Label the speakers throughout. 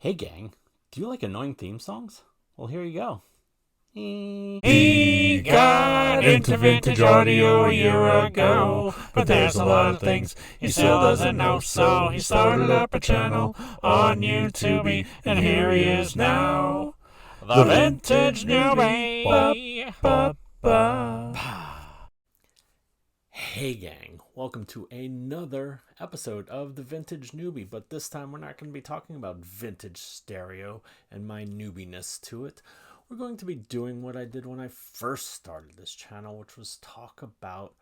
Speaker 1: Hey gang, do you like annoying theme songs? Well, here you go.
Speaker 2: He got into vintage audio a year ago, but there's a lot of things he still doesn't know, so he started up a channel on YouTube, and here he is now, the Vintage Newbie. Ba, ba, ba.
Speaker 1: Hey gang, welcome to another episode of the Vintage Newbie, but this time we're not going to be talking about vintage stereo and my newbiness to it. We're going to be doing what I did when I first started this channel, which was talk about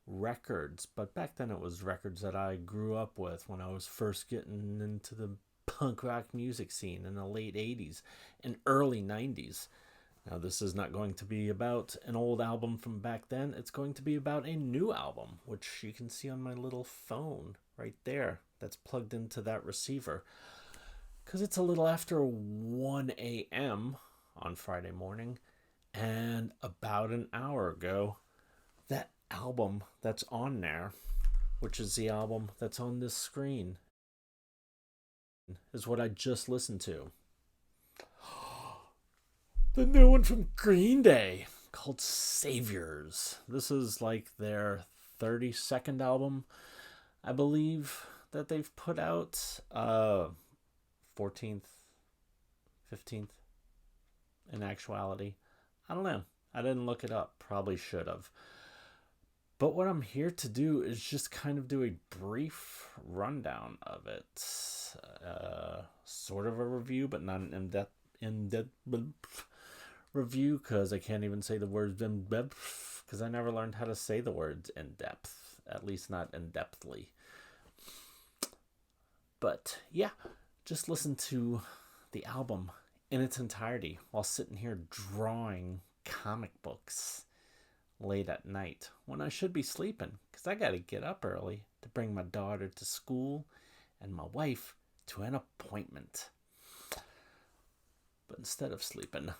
Speaker 1: records. But back then it was records that I grew up with when I was first getting into the punk rock music scene in the late 80s and early 90s. Now, this is not going to be about an old album from back then. It's going to be about a new album, which you can see on my little phone right there that's plugged into that receiver. Because it's a little after 1 a.m. on Friday morning, and about an hour ago, that album that's on there, which is the album that's on this screen, is what I just listened to. The new one from Green Day called Saviors. This is like their 32nd album, I believe, that they've put out. 14th, 15th, in actuality. I don't know. I didn't look it up. Probably should have. But what I'm here to do is just kind of do a brief rundown of it. Sort of a review, but not an in-depth review, because I can't even say the words in depth, because I never learned how to say the words in depth, at least not in depthly. But yeah, just listen to the album in its entirety while sitting here drawing comic books late at night when I should be sleeping, because I gotta get up early to bring my daughter to school and my wife to an appointment. But instead of sleeping,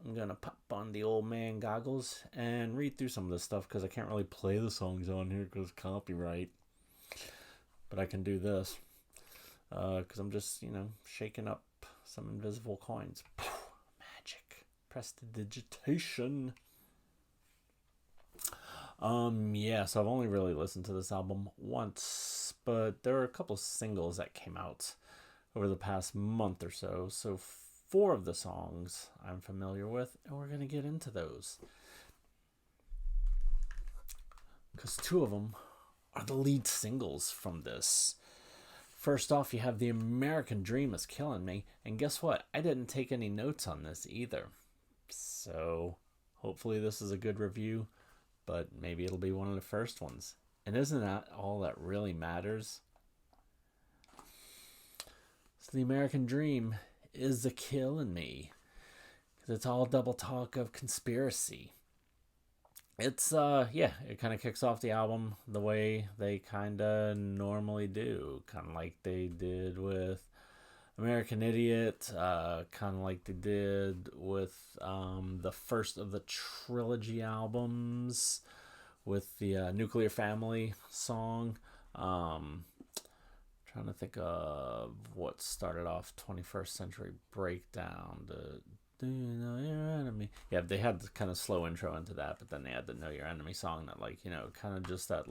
Speaker 1: I'm gonna pop on the old man goggles and read through some of this stuff, because I can't really play the songs on here because copyright. But I can do this because I'm just, shaking up some invisible coins. Magic. Prestidigitation. So I've only really listened to this album once, but there are a couple singles that came out over the past month or so. So 4 of the songs I'm familiar with, and we're going to get into those. Because 2 of them are the lead singles from this. First off, you have The American Dream Is Killing Me, and guess what? I didn't take any notes on this either. So hopefully this is a good review, but maybe it'll be one of the first ones. And isn't that all that really matters? So The American Dream is a killing me, because it's all double talk of conspiracy. It's it kind of kicks off the album the way they kind of normally do, kind of like they did with American Idiot, kind of like they did with the first of the trilogy albums with the Nuclear Family song. Trying to think of what started off 21st Century Breakdown. Do you know your enemy? Yeah, they had the kind of slow intro into that, but then they had the Know Your Enemy song that, kind of just that,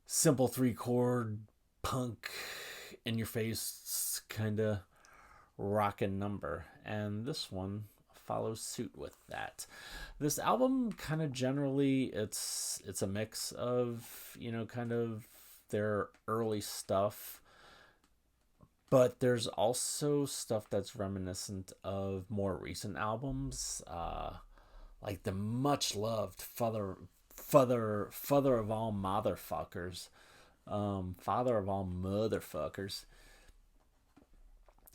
Speaker 1: simple 3-chord punk in your face kind of rockin' number. And this one follows suit with that. This album kind of generally, it's a mix of, kind of their early stuff, but there's also stuff that's reminiscent of more recent albums, like the much loved father of all motherfuckers, father of all motherfuckers,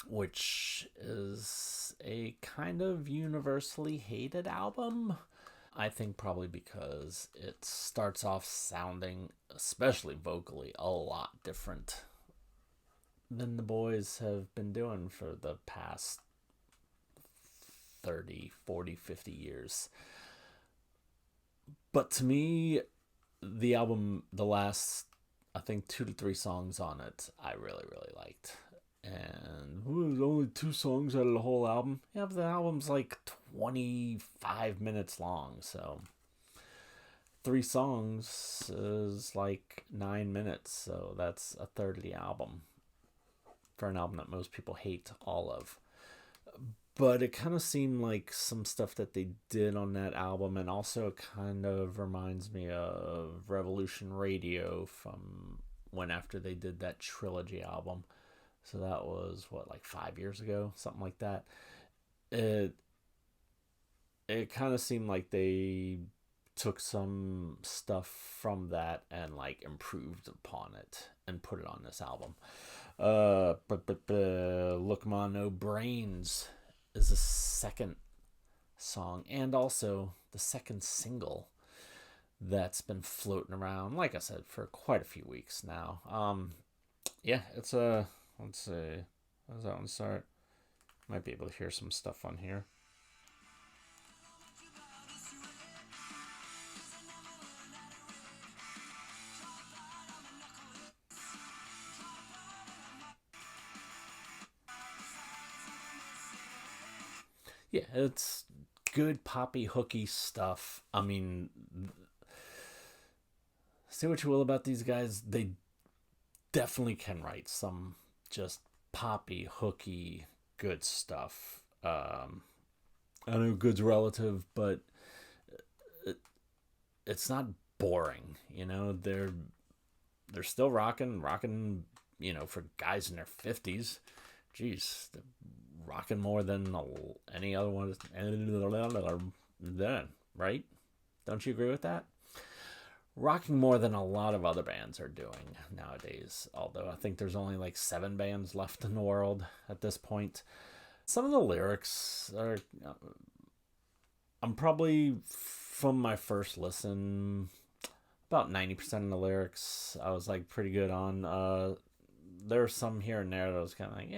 Speaker 1: which is a kind of universally hated album. I think probably because it starts off sounding, especially vocally, a lot different than the boys have been doing for the past 30, 40, 50 years. But to me, the album, the last, I think 2 to 3 songs on it, I really, really liked. And there's only 2 songs out of the whole album. Yeah, but the album's like 25 minutes long, so 3 songs is like 9 minutes, so that's a third of the album for an album that most people hate all of. But it kind of seemed like some stuff that they did on that album, and also it kind of reminds me of Revolution Radio from when after they did that trilogy album. So that was what, like 5 years ago, something like that. It kind of seemed like they took some stuff from that and like improved upon it and put it on this album. Look Ma No Brains is the second song and also the second single that's been floating around, like I said, for quite a few weeks now. Yeah, it's a, let's see, how does that one start? Might be able to hear some stuff on here. Yeah, it's good poppy hooky stuff. I mean, say what you will about these guys, they definitely can write some just poppy hooky good stuff. I know good's relative, but it's not boring. They're still rocking. For guys in their 50s. Jeez, rocking more than any other one, right? Don't you agree with that? Rocking more than a lot of other bands are doing nowadays, although I think there's only like 7 bands left in the world at this point. Some of the lyrics are, I'm probably, from my first listen, about 90% of the lyrics I was like pretty good on. There's some here and there that I was kind of like,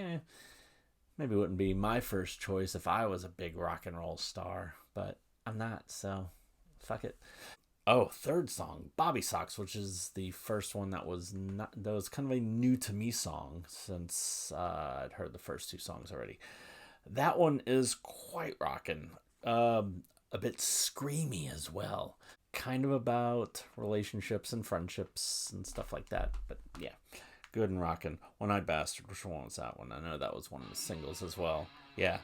Speaker 1: maybe it wouldn't be my first choice if I was a big rock and roll star, but I'm not, so fuck it. Oh, third song, Bobby Sox, which is the first one that was kind of a new to me song since I'd heard the first 2 songs already. That one is quite rockin', a bit screamy as well, kind of about relationships and friendships and stuff like that, but yeah. Good and rockin'. One Eyed Bastard, which one was that one? I know that was one of the singles as well. Yeah.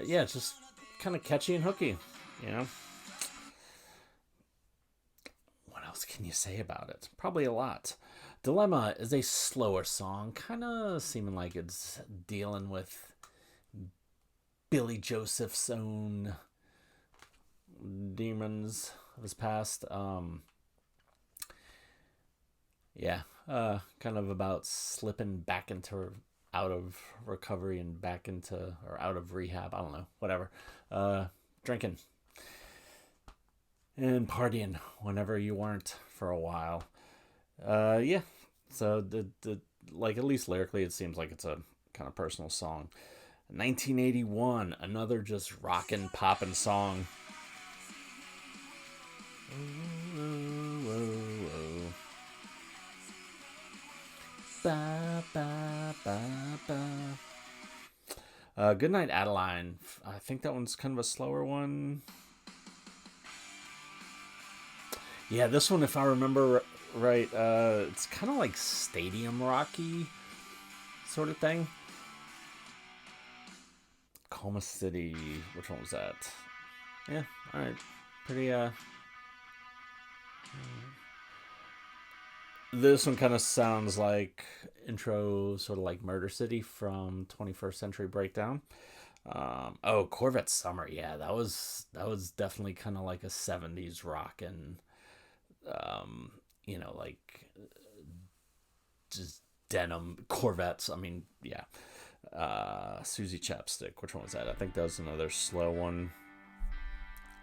Speaker 1: Yeah, it's just kind of catchy and hooky, What else can you say about it? Probably a lot. Dilemma is a slower song, kind of seeming like it's dealing with Billy Joseph's own demons of his past. Kind of about slipping back into out of recovery and back into, or out of rehab, I don't know, whatever. Drinking and partying whenever you weren't for a while. So the like, at least lyrically, it seems like it's a kind of personal song. 1981, another just rockin' poppin' song. Ba, ba, ba, ba. Goodnight Adeline. I think that one's kind of a slower one. Yeah, this one, if I remember right, it's kind of like stadium rocky sort of thing. Coma City, which one was that? Yeah, alright. Pretty, This one kind of sounds like intro, sort of like Murder City from 21st Century Breakdown. Corvette Summer, yeah, that was definitely kind of like a 70s rock, and like just denim Corvettes. I mean, yeah. Susie Chapstick, which one was that? I think that was another slow one.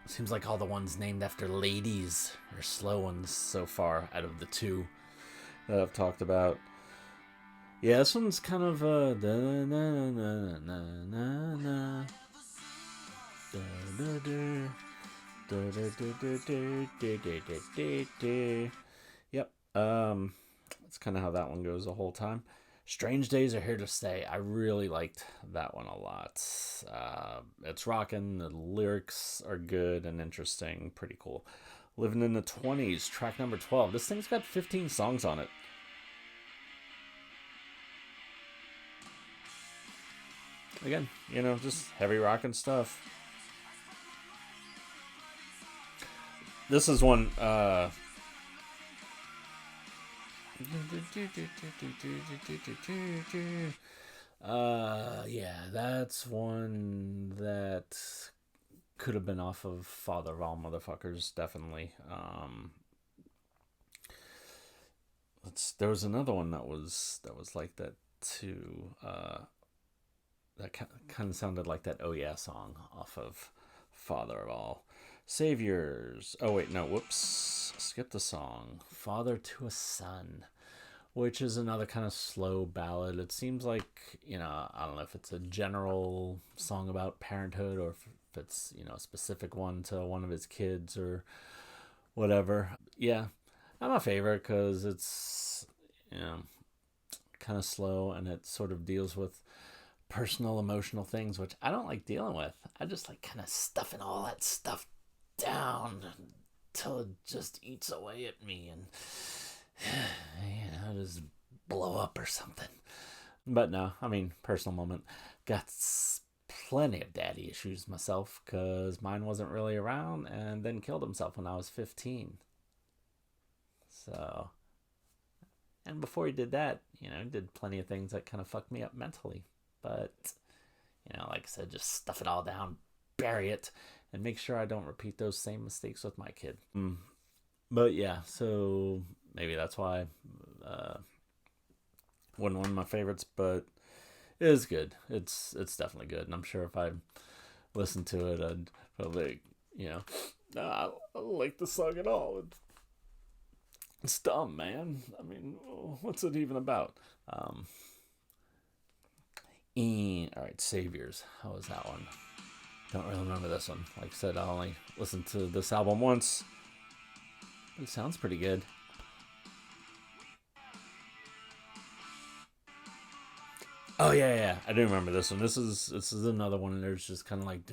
Speaker 1: Seems like all the ones named after ladies are slow ones so far out of the 2 that I've talked about. Yeah, this one's kind of da, na, na, na, na, na, da, da, da, da, da, da, da, da, da, da, da, da. Yep. That's kind of how that one goes the whole time. Strange Days Are Here to Stay. I really liked that one a lot. It's rocking. The lyrics are good and interesting. Pretty cool. Living in the 20s, track number 12. This thing's got 15 songs on it. Again, just heavy rocking stuff. This is one. Yeah, that's one that could have been off of Father of All Motherfuckers, definitely. There was another one that was like that too. That kind of sounded like that Oh Yeah song off of Father of All Saviors. Oh wait, no, whoops, skip the song. Father to a Son, which is another kind of slow ballad. It seems like, I don't know if it's a general song about parenthood or if it's, a specific one to one of his kids or whatever. Yeah, not my favorite because it's, kind of slow and it sort of deals with personal emotional things, which I don't like dealing with. I just like kind of stuffing all that stuff down until it just eats away at me and just blow up or something. But no, I mean, personal moment. Got plenty of daddy issues myself because mine wasn't really around and then killed himself when I was 15. So, and before he did that, he did plenty of things that kind of fucked me up mentally. But, like I said, just stuff it all down, bury it, and make sure I don't repeat those same mistakes with my kid. But yeah, so maybe that's why wasn't one of my favorites, but it is good. It's definitely good, and I'm sure if I listened to it, I'd probably, I don't like the song at all. It's dumb, man. I mean, what's it even about? All right, Saviors. How was that one? Don't really remember this one. Like I said, I only listened to this album once. It sounds pretty good. Oh yeah, I do remember this one. This is another one. And there's just kind of like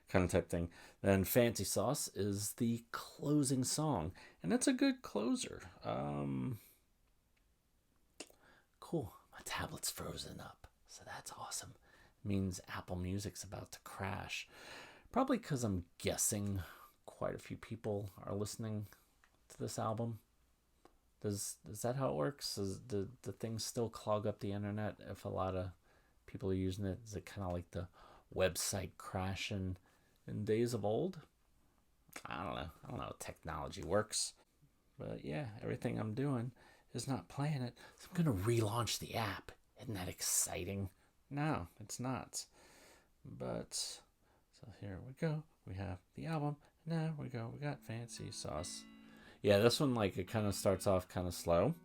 Speaker 1: kind of type thing. Then Fancy Sauce is the closing song, and that's a good closer. Cool. My tablet's frozen up, so that's awesome. It means Apple Music's about to crash. Probably because I'm guessing quite a few people are listening to this album. Is that how it works? Does the thing still clog up the internet if a lot of people are using it? Is it kind of like the website crashing in days of old? I don't know. I don't know how technology works. But yeah, everything I'm doing is not playing it. So I'm going to relaunch the app. Isn't that exciting? No, it's not. But, so here we go. We have the album. Now we go. We got Fancy Sauce. Yeah, this one, like, it kind of starts off kind of slow.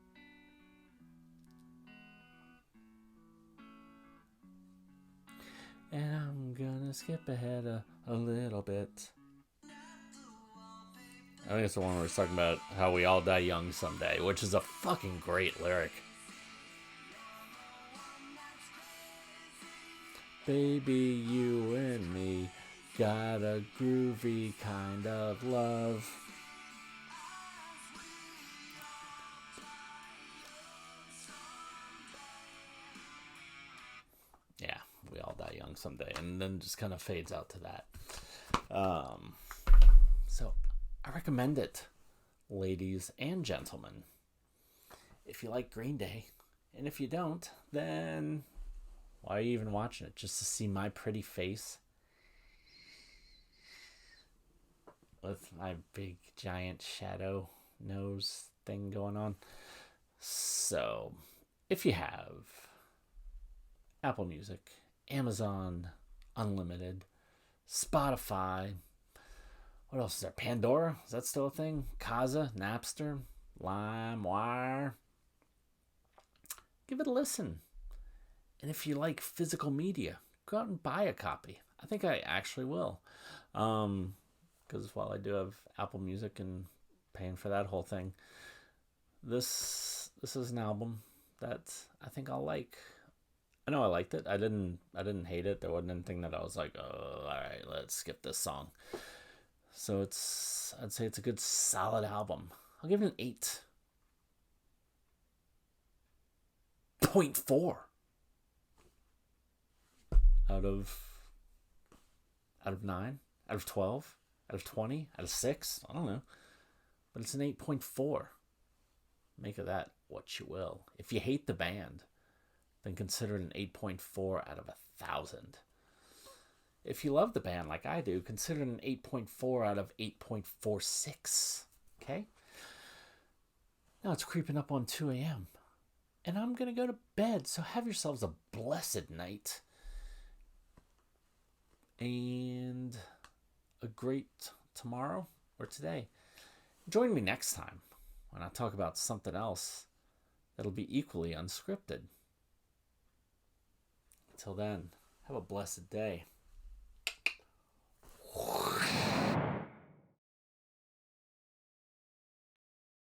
Speaker 1: And I'm gonna skip ahead a little bit. I think it's the one where it's talking about how we all die young someday, which is a fucking great lyric. Baby, you and me got a groovy kind of love. Yeah, we all die young someday, and then just kind of fades out to that. So I recommend it, ladies and gentlemen. If you like Green Day, and if you don't, then why are you even watching it? Just to see my pretty face with my big giant shadow nose thing going on? So, if you have Apple Music, Amazon Unlimited, Spotify, what else is there? Pandora? Is that still a thing? Kazaa, Napster, LimeWire. Give it a listen. And if you like physical media, go out and buy a copy. I think I actually will. Because while I do have Apple Music and paying for that whole thing, this is an album that I think I'll like. I know I liked it. I didn't hate it. There wasn't anything that I was like, oh, all right, let's skip this song. So I'd say it's a good solid album. I'll give it an 8.4 out of 9, out of 12, out of 20, out of 6. I don't know. But it's an 8.4. Make of that what you will. If you hate the band, then consider it an 8.4 out of 1,000. If you love the band like I do, consider it an 8.4 out of 8.46. Okay? Now it's creeping up on 2 a.m. And I'm going to go to bed, so have yourselves a blessed night. And a great tomorrow or today. Join me next time when I talk about something else that'll be equally unscripted. Until then, have a blessed day.